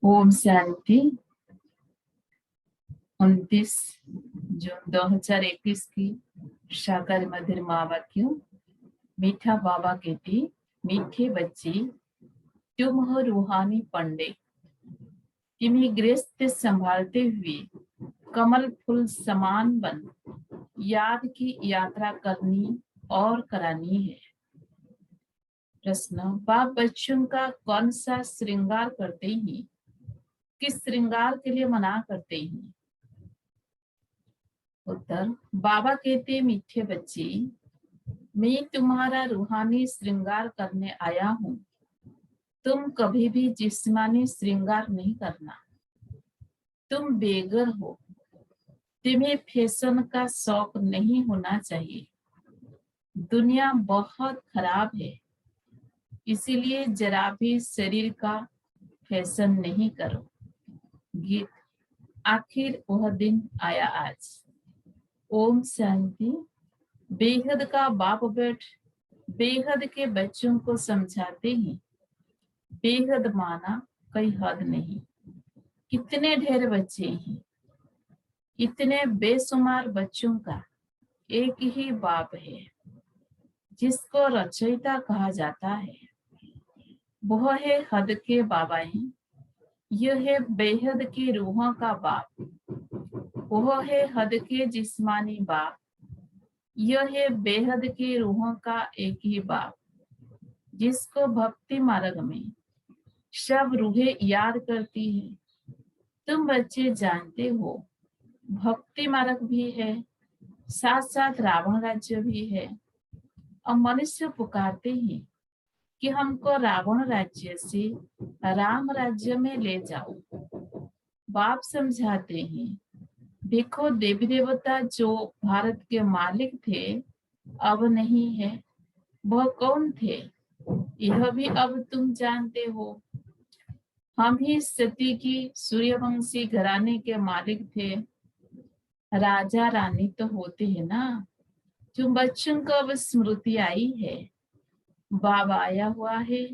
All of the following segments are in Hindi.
ओम शांति। 29 जून 2021 की शाकाहारी मधुर महावाक्यों। मीठा बाबा कहती, मीठे बच्चे तुम हो रूहानी पंडित, तुम्हें गृहस्थ संभालते हुए कमल फूल समान बन याद की यात्रा करनी और करानी है। प्रश्न, बाप बच्चों का कौन सा श्रृंगार करते ही, किस श्रृंगार के लिए मना करते ही? उत्तर, बाबा कहते, मीठे बच्चे, मैं तुम्हारा रूहानी श्रृंगार करने आया हूँ। तुम कभी भी जिस्मानी श्रृंगार नहीं करना। तुम बेघर हो, तुम्हें फैशन का शौक नहीं होना चाहिए। दुनिया बहुत खराब है, इसीलिए जरा भी शरीर का फैशन नहीं करो। गीत। आखिर वह दिन आया आज। ओम शांति। बेहद का बाप बेट बेहद के बच्चों को समझाते हैं, बेहद माना कोई हद नहीं। कितने ढेर बच्चे हैं, इतने बेशुमार बच्चों का एक ही बाप है, जिसको रचयिता कहा जाता है। वह है हद के बाबाएं, यह है बेहद की रूहों का बाप। वह है हद के जिस्मानी बाप, यह है बेहद की रूहों का एक ही बाप, जिसको भक्ति मार्ग में सब रूहें याद करती है। तुम बच्चे जानते हो, भक्ति मार्ग भी है, साथ साथ रावण राज्य भी है। और मनुष्य पुकारते हैं कि हमको रावण राज्य से राम राज्य में ले जाओ। बाप समझाते हैं, देखो देवी देवता जो भारत के मालिक थे अब नहीं है। वह कौन थे, यह भी अब तुम जानते हो। हम ही सती की सूर्यवंशी घराने के मालिक थे। राजा रानी तो होते हैं ना। जो बच्चों को अब स्मृति आई है, बाप आया हुआ है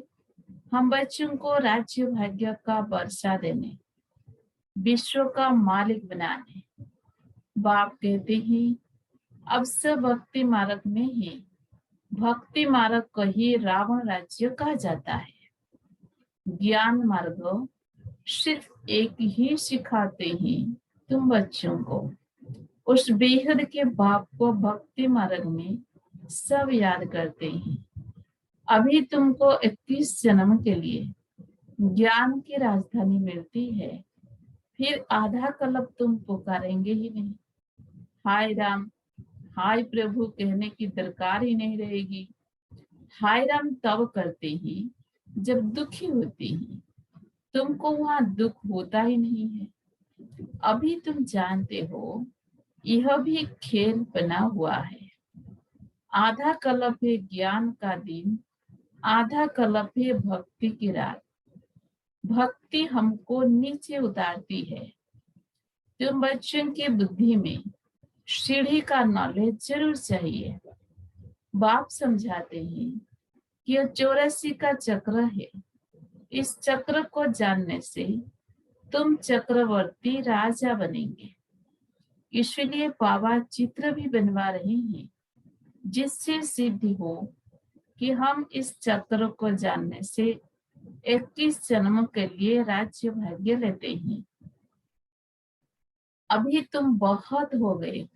हम बच्चों को राज्य भाग्य का वर्षा देने, विश्व का मालिक बनाने। बाप कहते हैं, अब सब भक्ति मार्ग में ही, भक्ति मार्ग को ही रावण राज्य कहा जाता है। ज्ञान मार्ग सिर्फ एक ही सिखाते हैं तुम बच्चों को। उस बेहद के बाप को भक्ति मार्ग में सब याद करते हैं। अभी तुमको 21 जन्म के लिए ज्ञान की राजधानी मिलती है, फिर आधा कल्प तुम पुकारेंगे ही नहीं। हाय राम, हाय प्रभु कहने की दरकार ही नहीं रहेगी। हाय राम तब करते ही जब दुखी होते ही, तुमको वहां दुख होता ही नहीं है। अभी तुम जानते हो, यह भी खेल बना हुआ है। आधा कल्प है ज्ञान का दिन, आधा कल्प है भक्ति की रात। भक्ति हमको नीचे उतारती है। तुम बच्चों की बुद्धि में सीढ़ी का नॉलेज जरूर चाहिए। बाप समझाते हैं कि यह 84 का चक्र है। इस चक्र को जानने से तुम चक्रवर्ती राजा बनेंगे। इसलिए बाबा चित्र भी बनवा रहे हैं, जिससे सिद्धि हो कि हम इस चक्र को जानने से 21 जन्म के लिए राज्य भाग्य लेते हैं। अभी तुम बहुत हो गए,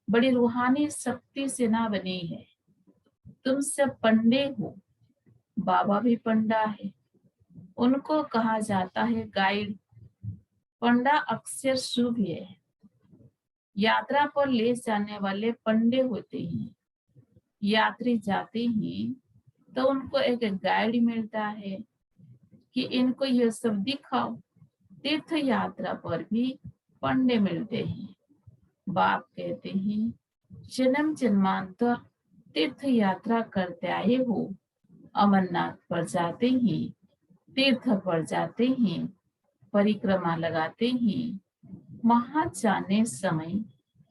बड़ी रूहानी शक्ति से ना बनी है। तुम सब पंडे हो, बाबा भी पंडा है। उनको कहा जाता है गाइड। पंडा अक्सर शुभ है। यात्रा पर ले जाने वाले पंडे होते हैं। यात्री जाते हैं तो उनको एक गाइड मिलता है कि इनको यह सब दिखाओ। तीर्थ यात्रा पर भी पंडे मिलते हैं। बाप कहते हैं, जन्म जन्मांतर तीर्थ यात्रा करते आए हो। अमरनाथ पर जाते हैं, तीर्थ पर जाते हैं, परिक्रमा लगाते हैं। वहां जाने समय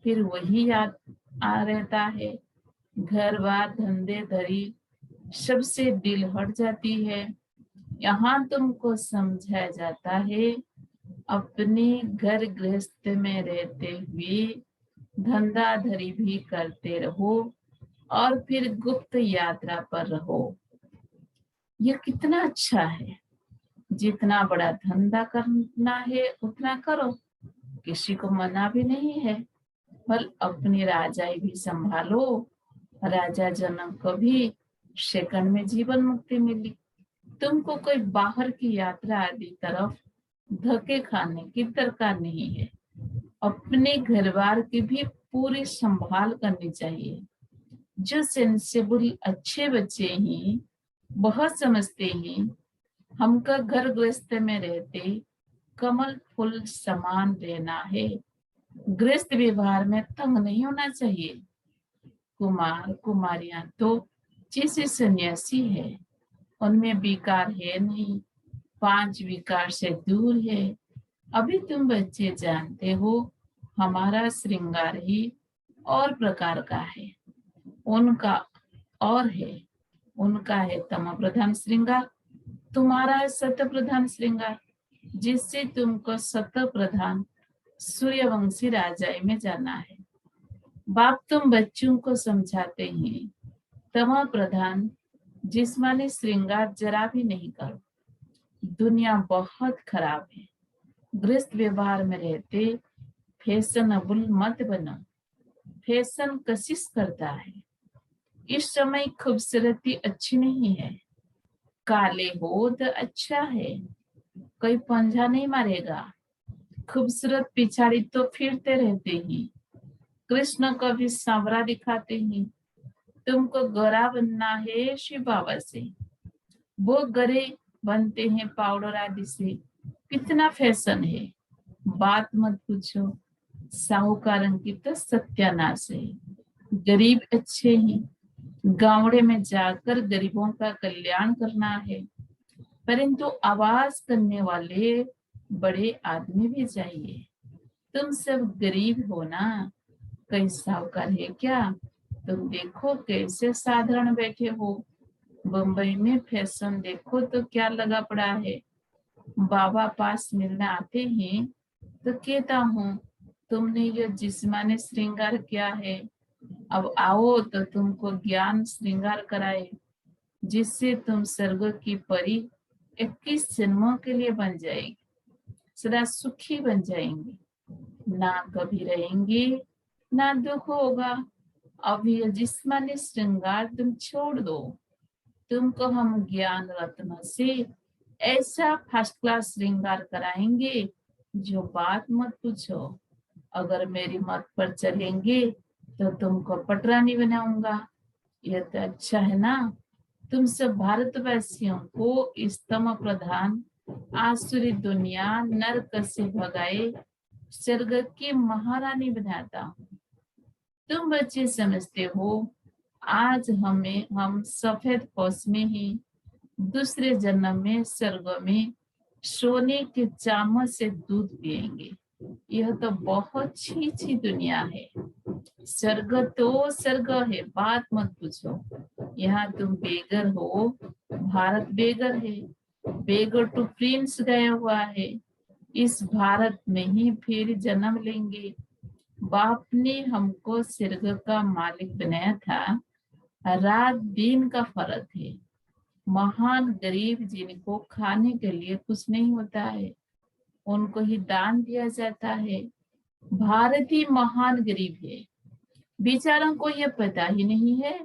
फिर वही याद आ रहता है। घर बार धंधे धरी सबसे दिल हट जाती है। यहाँ तुमको समझाया जाता है अपने घर गृहस्थ में रहते हुए धंधाधरी भी करते रहो और फिर गुप्त यात्रा पर रहो। ये कितना अच्छा है। जितना बड़ा धंधा करना है उतना करो, किसी को मना भी नहीं है। पर अपनी राजाई भी संभालो। राजा जनक को भी सेकंड में जीवन मुक्ति मिली। तुमको कोई बाहर की यात्रा आदि तरफ धक्के खाने की दरकार नहीं है। अपने घर बार की भी पूरी संभाल करनी चाहिए। जो सेंसिबल अच्छे बच्चे ही बहुत समझते हैं हमका घर गृहस्थ में रहते कमल फूल समान रहना है। गृहस्थ व्यवहार में तंग नहीं होना चाहिए। कुमार कुमारियां तो जैसे सन्यासी है, उनमें विकार है नहीं, 5 विकार से दूर है। अभी तुम बच्चे जानते हो हमारा श्रृंगार ही और प्रकार का है, उनका और है। उनका है तम प्रधान श्रृंगार, तुम्हारा है सत्य प्रधान श्रृंगार, जिससे तुमको सत्य प्रधान सूर्यवंशी राजाई में जाना है। बाप तुम बच्चों को समझाते हैं तम प्रधान जिस्मानी श्रृंगार जरा भी नहीं करो। दुनिया बहुत खराब है। गृहस्थ व्यवहार में रहते फैशनेबल मत बनो। फैशन कशिश करता है। इस समय खूबसूरती अच्छी नहीं है। काले हो तो अच्छा है, कोई पंजा नहीं मारेगा। खूबसूरत पिछाड़ी तो फिरते रहते हैं। कृष्ण को भी सांवरा दिखाते हैं। तुमको गोरा बनना है शिव बाबा से, वो गरे बनते हैं पाउडर आदि से। कितना फैशन है, बात मत पूछो। साहूकारों की तो सत्यानाश है। गरीब अच्छे हैं, गांवड़े में जाकर गरीबों का कल्याण करना है, परंतु आवाज करने वाले बड़े आदमी भी चाहिए। तुम सब गरीब हो ना, कई साहूकार है क्या? तुम देखो कैसे साधारण बैठे हो। बम्बई में फैशन देखो तो क्या लगा पड़ा है। बाबा पास मिलने आते हैं तो कहता हूँ तुमने ये जिस्मानी श्रृंगार किया है, अब आओ तो तुमको ज्ञान श्रृंगार कराए, जिससे तुम स्वर्ग की परी 21 जन्मों के लिए बन जाएगी, सदा सुखी बन जाएंगे, ना कभी रहेंगे ना दुख होगा। अब ये जिस्मानी श्रृंगार तुम छोड़ दो। तुमको हम ज्ञान रत्न से ऐसा फर्स्ट क्लास श्रृंगार कराएंगे जो बात मत पूछो। अगर मेरी मत पर चलेंगे तो तुमको पटरानी बनाऊंगा। यह तो अच्छा है ना। तुम सब भारतवासियों को इस तम प्रधान आसुरी दुनिया नरक से भगाए स्वर्ग की महारानी बनाता हूँ। तुम बच्चे समझते हो आज हम सफेद फौज में ही दूसरे जन्म में स्वर्ग में सोने के चामच से दूध पिएंगे। यह तो बहुत छी दुनिया है। स्वर्ग तो स्वर्ग है, बात मत पूछो। यहाँ तुम बेगर हो, भारत बेगर है। बेगर टू प्रिंस गया हुआ है। इस भारत में ही फिर जन्म लेंगे। बाप ने हमको स्वर्ग का मालिक बनाया था। रात दिन का फर्क है। महान गरीब जिनको खाने के लिए कुछ नहीं होता है, उनको ही दान दिया जाता है। भारत ही महान गरीब है। बेचारों को यह पता ही नहीं है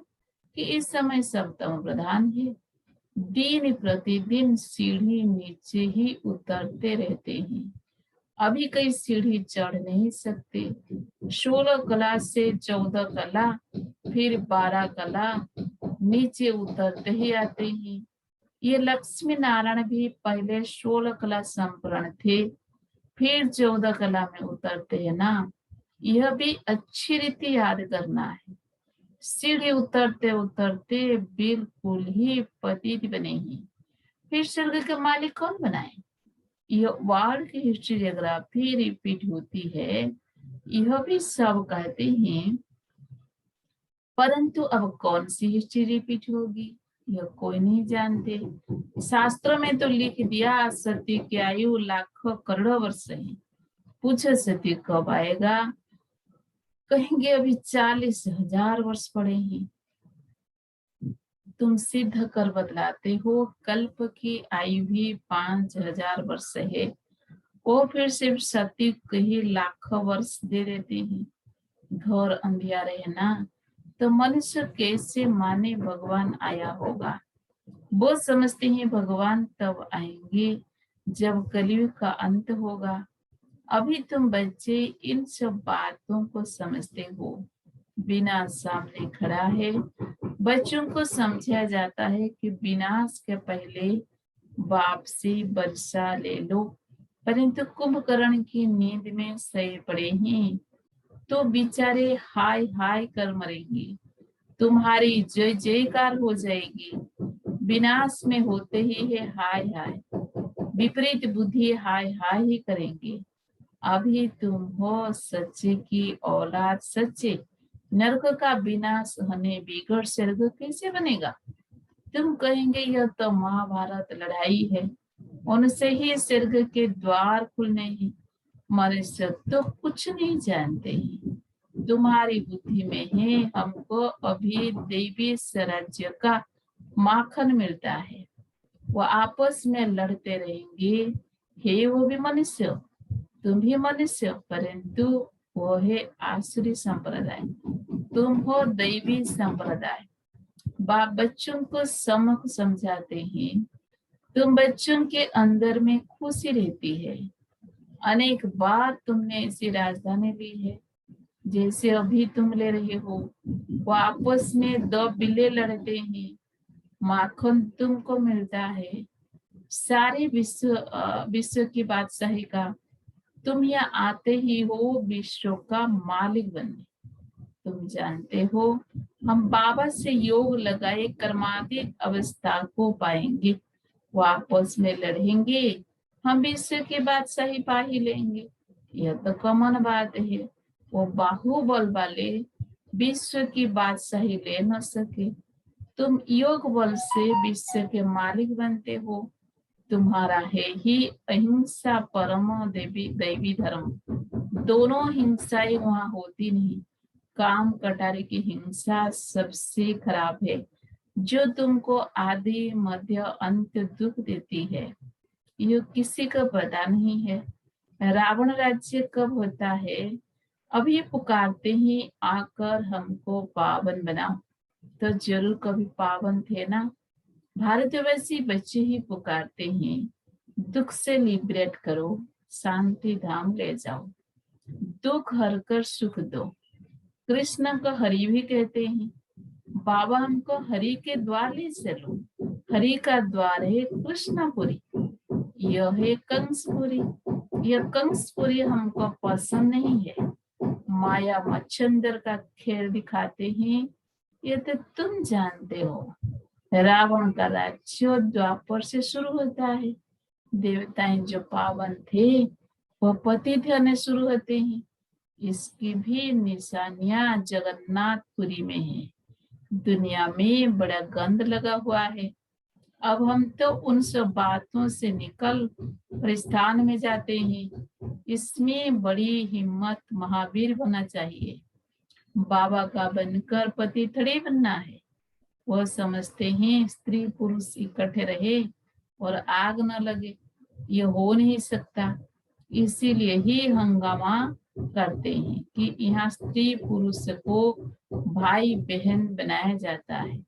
कि इस समय सब तम प्रधान है। दिन प्रतिदिन सीढ़ी नीचे ही उतरते रहते हैं। अभी कई सीढ़ी चढ़ नहीं सकते। 16 कला से 14 कला, फिर 12 कला, नीचे उतरते ही आते हैं। ये लक्ष्मी नारायण भी पहले 16 कला संपूर्ण थे, फिर 14 कला में उतरते हैं ना। यह भी अच्छी रीति याद करना है। सीढ़ी उतरते उतरते बिल्कुल ही पतित बने ही, फिर स्वर्ग के मालिक कौन बनाए? यह वर्ल्ड की हिस्ट्री जियोग्राफी रिपीट होती है, यह भी सब कहते हैं, परंतु अब कौन सी हिस्ट्री रिपीट होगी? यह कोई नहीं जानते। शास्त्रों में तो लिख दिया सती की आयु लाखों करोड़ों वर्ष है। पूछो सती कब आएगा, कहेंगे अभी 40,000 वर्ष पड़े हैं। तुम सिद्ध कर बतलाते हो कल्प की आयु भी 5,000 वर्ष है, वो फिर सिर्फ सती को ही लाखों वर्ष दे देते हैं। घोर अंधियारे है ना, तो मनुष्य कैसे माने भगवान आया होगा। वो समझते हैं भगवान तब आएंगे जब कलयुग का अंत होगा। अभी तुम बच्चे इन सब बातों को समझते हो, बिना सामने खड़ा है। बच्चों को समझाया जाता है कि विनाश के पहले बाप से वर्षा ले लो, परंतु कुंभकर्ण की नींद में सोए पड़े हैं तो बेचारे हाय हाय कर मरेंगे। तुम्हारी जय जयकार हो जाएगी, विनाश में होते ही है हाय हाय, विपरीत बुद्धि हाय हाय ही करेंगे। अभी तुम हो सच्चे की औलाद, सच्चे नरक का विनाश होने बिगड़ स्वर्ग कैसे बनेगा। तुम कहेंगे यह तो महाभारत लड़ाई है, उनसे ही स्वर्ग के द्वार खुलने हैं। मनुष्य तो कुछ नहीं जानते हैं, तुम्हारी बुद्धि में है। हमको अभी देवी स्वराज्य का माखन मिलता है, वो आपस में लड़ते रहेंगे। हे वो भी मनुष्य, तुम भी मनुष्य, परंतु वो है आसुरी संप्रदाय, तुम हो दैवी संप्रदाय। बाप बच्चों को समक समझाते हैं, तुम बच्चों के अंदर में खुशी रहती है। अनेक बार तुमने ऐसी राजधानी ली है जैसे अभी तुम ले रहे हो। वो आपस में दो बिल्ले लड़ते हैं, माखन तुमको मिलता है। सारे विश्व की बादशाही का तुम यहाँ आते ही हो विश्व का मालिक बनने। तुम जानते हो हम बाबा से योग लगाए कर्मातीत अवस्था को पाएंगे, वो आपस में लड़ेंगे, हम विश्व की बादशाही पा ही लेंगे। यह तो कॉमन बात है। वो बाहुबल वाले विश्व की बादशाही ले न सके, तुम योग बल से विश्व के मालिक बनते हो। तुम्हारा है ही अहिंसा परम देवी दैवी धर्म। दोनों हिंसाएं वहां होती नहीं। काम कटारे की हिंसा सबसे खराब है, जो तुमको आदि मध्य अंत दुख देती है। ये किसी को पता नहीं है। रावण राज्य कब होता है, अभी पुकारते ही आकर हमको पावन बनाओ, तो जरूर कभी पावन थे ना। भारतवासी बच्चे ही पुकारते हैं, दुख से लिबरेट करो, शांति धाम ले जाओ, दुख हर कर सुख दो। कृष्ण को हरि भी कहते हैं। बाबा हमको हरि के द्वार ले चलो। हरि का द्वार है कृष्णपुरी, यह है कंसपुरी। यह कंसपुरी हमको पसंद नहीं है। माया मच्छंदर का खेल दिखाते हैं, ये तो तुम जानते हो। रावण का राज्य द्वापर से शुरू होता है। देवताएं जो पावन थे वह पतित होने शुरू होते हैं। इसकी भी निशानियां जगन्नाथपुरी में है। दुनिया में बड़ा गंध लगा हुआ है। अब हम तो उन सब बातों से निकल प्रस्थान में जाते हैं। इसमें बड़ी हिम्मत महावीर होना चाहिए। बाबा का बनकर पति थोड़ी बनना है। वह समझते हैं स्त्री पुरुष इकट्ठे रहे और आग न लगे, ये हो नहीं सकता। इसीलिए ही हंगामा करते हैं कि यहाँ स्त्री पुरुष को भाई बहन बनाया जाता है।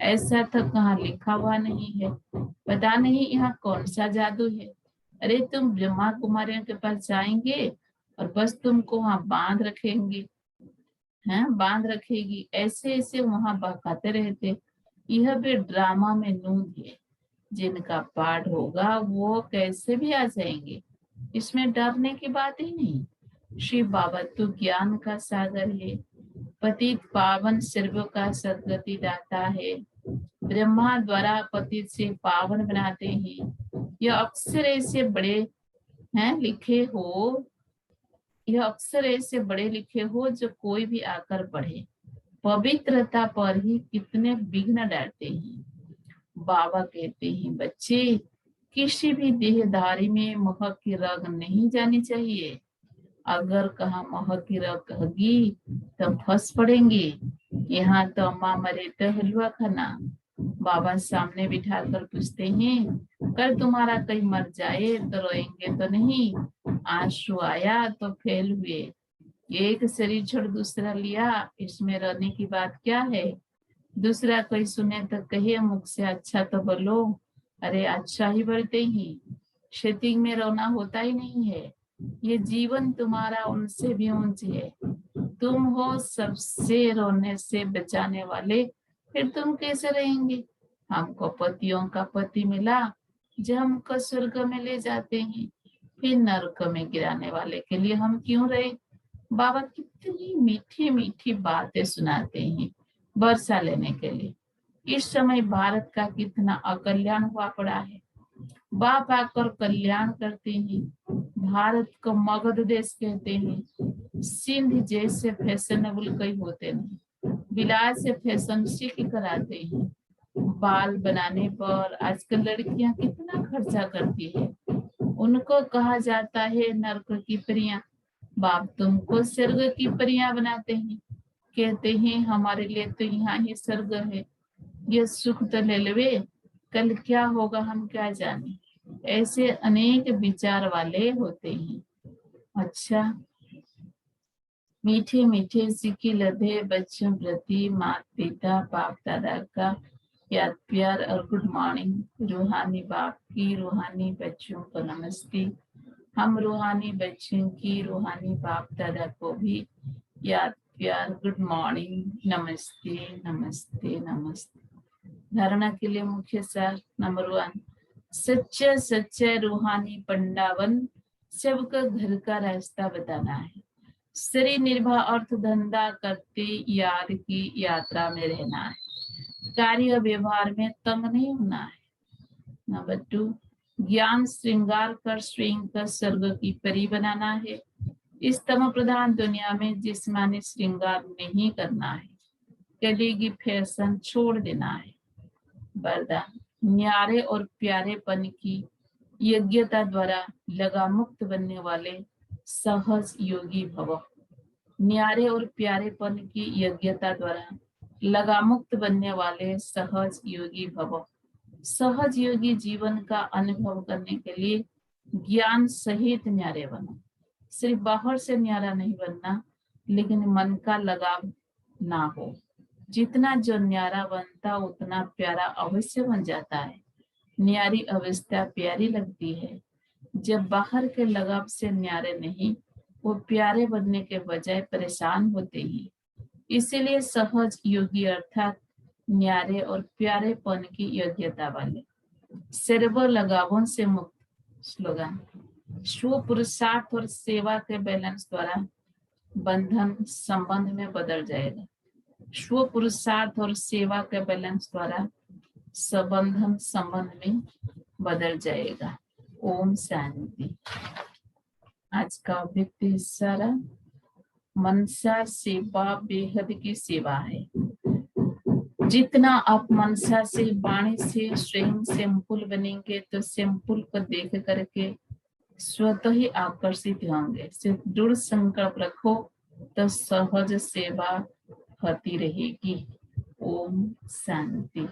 ऐसा तो कहाँ लिखा हुआ नहीं है। पता नहीं यहाँ कौन सा जादू है। अरे तुम ब्रह्मा कुमारियों के पास जाएंगे और बस तुमको वहां बांध रखेंगे, हैं बांध रखेगी, ऐसे ऐसे वहां बहकाते रहते। यह भी ड्रामा में नूंद है। जिनका पाठ होगा वो कैसे भी आ जाएंगे, इसमें डरने की बात ही नहीं। शिव बाबा तो ज्ञान का सागर है, पतित पावन सर्व का सदगति दाता है। ब्रह्मा द्वारा पतित से पावन बनाते हैं। यह अक्सर ऐसे बड़े हैं लिखे हो, यह अक्सर ऐसे बड़े लिखे हो जो कोई भी आकर पढ़े। पवित्रता पर ही कितने विघ्न डालते हैं। बाबा कहते हैं बच्चे, किसी भी देहधारी में मोह की रग नहीं जानी चाहिए। अगर कहा मोह की रग होगी तब फंस पड़ेंगे। यहाँ तो अम्मा मरे तो हलवा खाना। बाबा सामने बिठा कर पूछते हैं, कल तुम्हारा कहीं मर जाए तो रोएंगे तो नहीं? आंसू आया तो फेल हुए। एक शरीर छोड़ दूसरा लिया, इसमें रोने की बात क्या है? दूसरा कोई सुने तो कहे मुख से अच्छा तो बोलो। अरे अच्छा ही बोलते ही, शेतिंग में रोना होता ही नहीं है। ये जीवन तुम्हारा उनसे भी ऊंच है। तुम हो सबसे रोने से बचाने वाले, फिर तुम कैसे रहेंगे? हमको पतियों का पति मिला जो हमको स्वर्ग में ले जाते हैं, फिर नरक में गिराने वाले के लिए हम क्यों रहे? बाबा कितनी मीठी मीठी बातें सुनाते हैं वर्षा लेने के लिए। इस समय भारत का कितना अकल्याण हुआ पड़ा है। बाप आकर कल्याण करते हैं। भारत को मगध देश कहते हैं। सिंध जैसे फैशनेबल कई होते नहीं, बिलास से फैशन सीख कराते हैं। बाल बनाने पर आजकल लड़कियां कितना खर्चा करती है। उनको कहा जाता है नरक की परियां। बाप तुमको स्वर्ग की परियां बनाते हैं। कहते हैं हमारे लिए तो यहाँ ही स्वर्ग है, ये सुख तो ले लेवे, कल क्या होगा हम क्या जाने। ऐसे अनेक विचार वाले होते हैं। अच्छा, मीठे मीठे सिक्के लदे बच्चों प्रति माता पिता बाप दादा का याद प्यार और गुड मॉर्निंग। रूहानी बाप की रूहानी बच्चों को नमस्ते। हम रूहानी बच्चों की रूहानी बाप दादा को भी याद प्यार गुड मॉर्निंग, नमस्ते नमस्ते नमस्ते। धारणा के लिए मुख्य सार नंबर 1, सच्चा सच्चा रूहानी पंडावन सबको घर का रास्ता बताना है। शरीर निर्भर अर्थ धंधा करते याद की यात्रा में रहना है। कार्य व्यवहार में तंग नहीं होना है। नंबर 2, ज्ञान श्रृंगार कर स्वयं का स्वर्ग की परी बनाना है। इस तम प्रधान दुनिया में जिस्मानी श्रृंगार नहीं करना है। कलेगी फैशन छोड़ देना है। वरदान, न्यारे और प्यारेपन की यज्ञता द्वारा लगा मुक्त बनने वाले सहज योगी भव। न्यारे और प्यारेपन की यज्ञता द्वारा लगा मुक्त बनने वाले सहज योगी भव। सहज योगी जीवन का अनुभव करने के लिए ज्ञान सहित न्यारे बनो। सिर्फ बाहर से न्यारा नहीं बनना, लेकिन मन का लगाव ना हो। जितना जो न्यारा बनता उतना प्यारा अवश्य बन जाता है। न्यारी अवस्था प्यारी लगती है। जब बाहर के लगाव से न्यारे नहीं, वो प्यारे बनने के बजाय परेशान होते हैं। इसीलिए सहज योगी अर्थात न्यारे और प्यारेपन की योग्यता वाले, सर्व लगावों से मुक्त। स्लोगन, स्व पुरुषार्थ और सेवा के बैलेंस द्वारा बंधन संबंध में बदल जाएगा। स्व पुरुषार्थ और सेवा के बैलेंस द्वारा संबंधन संबंध में बदल जाएगा। ओम शांति। आज का व्यक्ति सारा मनसा सेवा बेहद की सेवा है। जितना आप मनसा से वाणी से स्वयं सिंपल बनेंगे तो सिंपल को देख करके स्वतः ही आकर्षित होंगे। सिर्फ दृढ़ संकल्प रखो तो सहज सेवा होती रहेगी। ओम शांति।